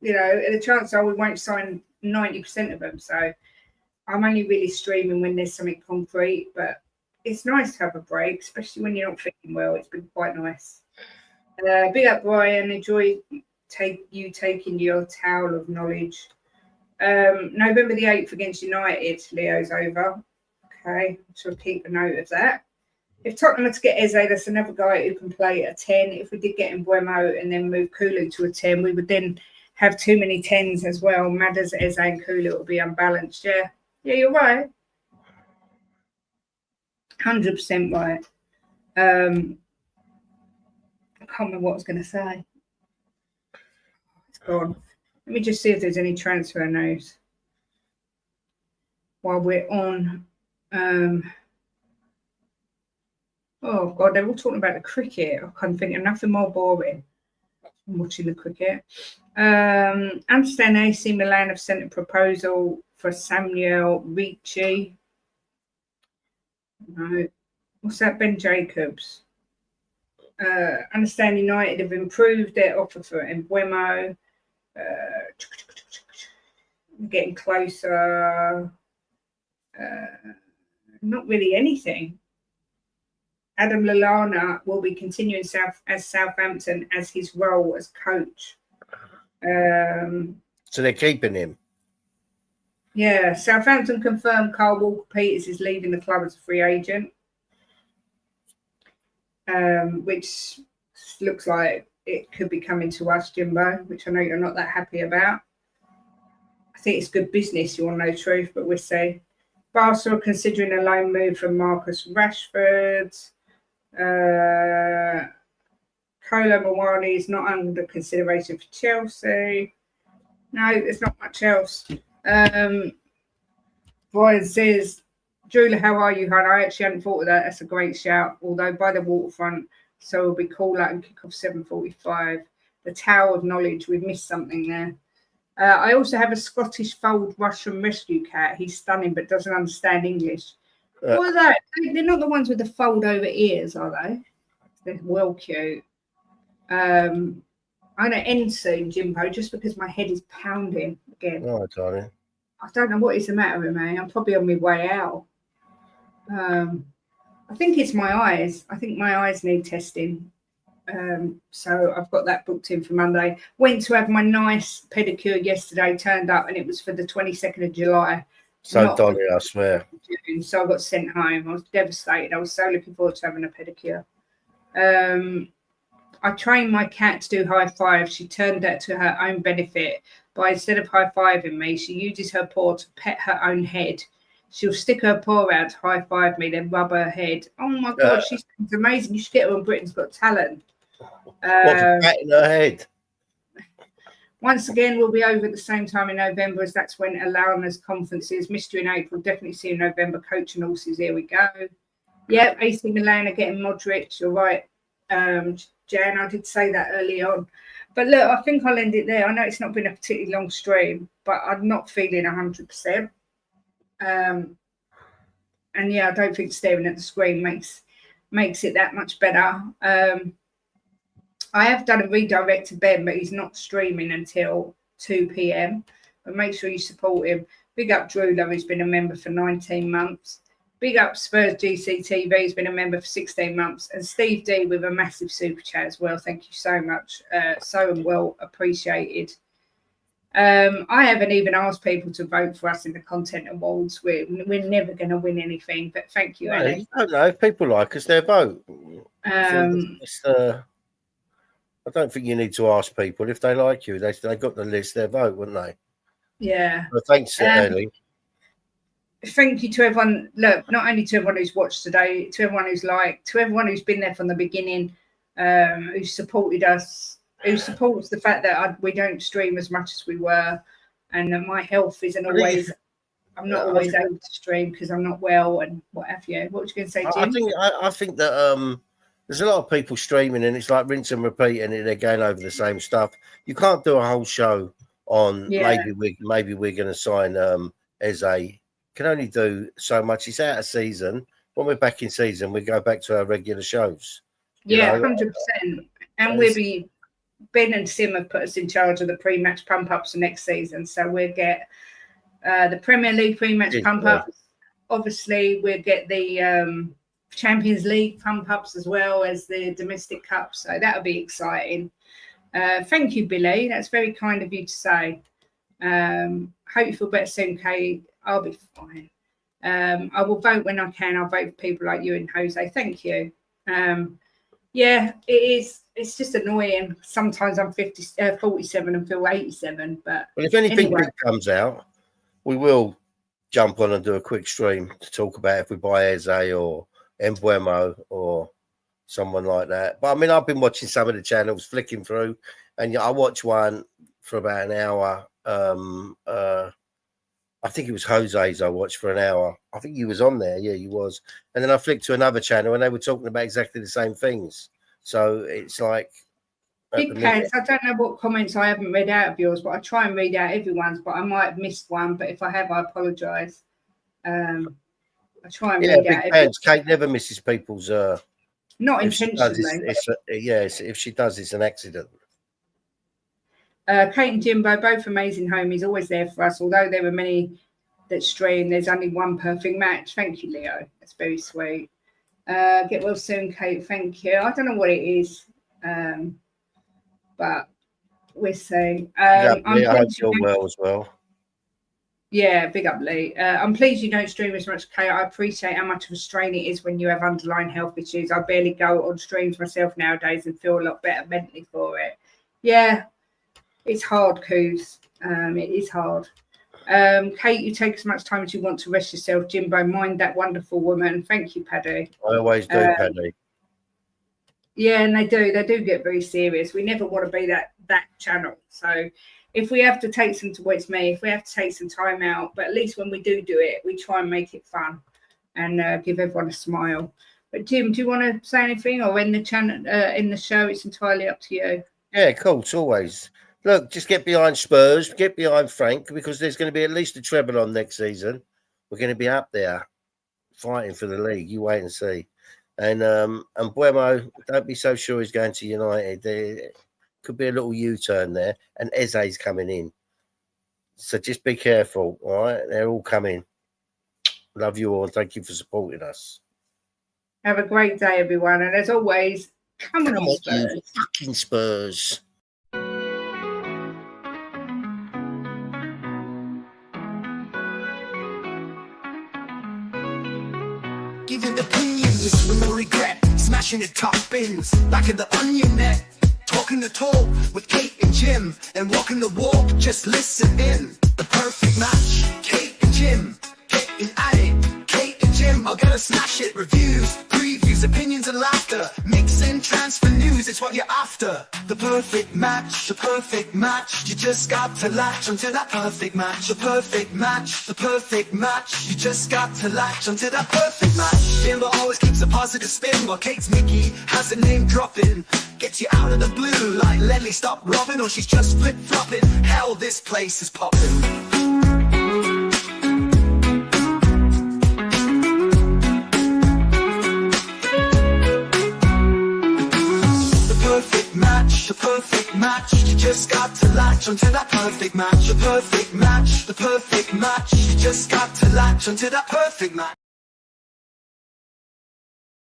the chances are we won't sign 90% of them. So I'm only really streaming when there's something concrete, but it's nice to have a break, especially when you're not feeling well. It's been quite nice. Big up, Brian. Enjoy taking your towel of knowledge. November the 8th against United, Leo's over. Okay, so keep a note of that. If Tottenham are to get Eze, that's another guy who can play a 10. If we did get in Buemo and then move Kulu to a 10, we would then have too many 10s as well. Madders, Eze and Kulu will be unbalanced. Yeah, you're right. 100% right. I can't remember what I was going to say. It's gone. Let me just see if there's any transfer news while we're on. Oh, God, they're all talking about the cricket. I can't think of nothing more boring than watching the cricket. Understand AC Milan have sent a proposal for Samuel Ricci. No. What's that? Ben Jacobs. Understand United have improved their offer for Mbuemo. Getting closer. Not really anything. Adam Lallana will be continuing as Southampton as his role as coach. So they're keeping him. Yeah, Southampton confirmed Carl Walker-Peters is leaving the club as a free agent, which looks like it could be coming to us, Jimbo, which I know you're not that happy about. I think it's good business, you want to know the truth, but we'll see. Barca are considering a loan move from Marcus Rashford. Kolo Muani is not under consideration for Chelsea. No, there's not much else. Brian says, Julia, how are you, hon? I actually hadn't thought of that. That's a great shout. Although by the waterfront, so it'll be cool out and kick off 7:45. The Tower of Knowledge. We've missed something there. I also have a Scottish fold Russian rescue cat. He's stunning, but doesn't understand English. What are that? They're not the ones with the fold over ears, are they? They're well cute. I'm going to end soon, Jimbo, just because my head is pounding again. Oh, darling. I don't know what is the matter with me. I'm probably on my way out. I think it's my eyes. I think my eyes need testing. So I've got that booked in for Monday. Went to have my nice pedicure yesterday, turned up, and it was for the 22nd of July. So, Dolly, I swear. So I got sent home. I was devastated. I was so looking forward to having a pedicure. I trained my cat to do high five. She turned that to her own benefit. But instead of high fiving me, she uses her paw to pet her own head. She'll stick her paw out to high five me, then rub her head. Oh my God, she's amazing. You should get her on Britain's Got Talent. What's patting her head? Once again, we'll be over at the same time in November, as that's when Alana's conference is. Mystery in April, definitely see you in November. Coaching horses, here we go. Yep, AC Milan are getting Modric. You're right, Jan. I did say that early on. But look, I think I'll end it there. I know it's not been a particularly long stream, but I'm not feeling 100%. And yeah, I don't think staring at the screen makes it that much better. I have done a redirect to Ben, but he's not streaming until 2 p.m. But make sure you support him. Big up Drula, who's been a member for 19 months. Big up Spurs GCTV, who's been a member for 16 months. And Steve D with a massive super chat as well. Thank you so much. So well appreciated. I haven't even asked people to vote for us in the Content Awards. We're never going to win anything, but thank you, Ellie. I don't know. If people like us, their vote. I don't think you need to ask people if they like you. They got the list, their vote, wouldn't they? Yeah. Well, thanks, Ellie. Thank you to everyone. Look, not only to everyone who's watched today, to everyone who's liked, to everyone who's been there from the beginning, who supported us, who supports the fact that we don't stream as much as we were, and that my health isn't always. I'm not always able to stream because I'm not well and what have you. What was you going to say, Jim? I think that there's a lot of people streaming and it's like rinse and repeat, and they're going over the same stuff. You can't do a whole show on. Yeah. Maybe we're going to sign Eze. Can only do so much. It's out of season. When we're back in season, we go back to our regular shows. Yeah, 100%. And we'll be. Ben and Sim have put us in charge of the pre-match pump-ups for next season. So we'll get the Premier League pre-match pump-ups. Obviously, we'll get the Champions League pump-ups as well as the domestic cup. So that'll be exciting. Thank you, Billy. That's very kind of you to say. Hope you feel better soon, Kate. I'll be fine. I will vote when I can. I'll vote for people like you and Jose. Thank you. Yeah, it is. It's just annoying. Sometimes I'm 47 and feel 87. But if anything big comes out, we will jump on and do a quick stream to talk about if we buy Eze or Embuemo or someone like that. But I mean, I've been watching some of the channels, flicking through, and I watched one for about an hour. I think it was Jose's I watched for an hour. I think he was on there. Yeah, he was. And then I flicked to another channel and they were talking about exactly the same things. So it's like... Big Pants, I don't know what comments I haven't read out of yours, but I try and read out everyone's, but I might have missed one. But if I have, I apologise. I try and read out everyone's. Kate never misses people's... not intentionally. If she does, it's an accident. Kate and Jimbo, both amazing homies, always there for us. Although there were many that stream, there's only one perfect match. Thank you, Leo. That's very sweet. Get well soon, Kate. Thank you. I don't know what it is, but we'll see. I hope you're well as well. Yeah, big up, Lee. I'm pleased you don't stream as much, Kate. I appreciate how much of a strain it is when you have underlying health issues. I barely go on streams myself nowadays and feel a lot better mentally for it. Yeah. It's hard, Coos. It is hard. Kate, you take as much time as you want to rest yourself. Jimbo, mind that wonderful woman. Thank you, Paddy. I always do, Paddy. Yeah, and they do get very serious. We never want to be that channel. So if we have to take some towards me, if we have to take some time out, but at least when we do it, we try and make it fun and give everyone a smile. But Jim, do you want to say anything or in the channel, in the show? It's entirely up to you. Yeah, cool. It's always. Look, just get behind Spurs, get behind Frank, because there's going to be at least a treble on next season. We're going to be up there fighting for the league. You wait and see. And Buemo, don't be so sure he's going to United. There could be a little U-turn there. And Eze's coming in. So just be careful, all right? They're all coming. Love you all and thank you for supporting us. Have a great day, everyone. And as always, come on, Spurs. You fucking Spurs. Giving opinions with no regret, smashing the top bins like in the Onion net. Talking the talk with Kate and Jim, and walking the walk, just listen in. The perfect match, Kate and Jim, getting at it. Kate and Jim are gonna smash it. Reviews, previews, opinions and laughter, mix and transfer news, it's what you're after. The perfect match, the perfect match. You just got to latch onto that perfect match. The perfect match, the perfect match. You just got to latch onto that perfect match. Jimbo always keeps a positive spin, while Kate's Mickey has a name dropping. Gets you out of the blue like Lenny stop robbing, or she's just flip-flopping. Hell, this place is popping. Perfect match. the perfect match. You just got to latch onto that perfect match. The perfect match, the perfect match. You just got to latch onto that perfect match.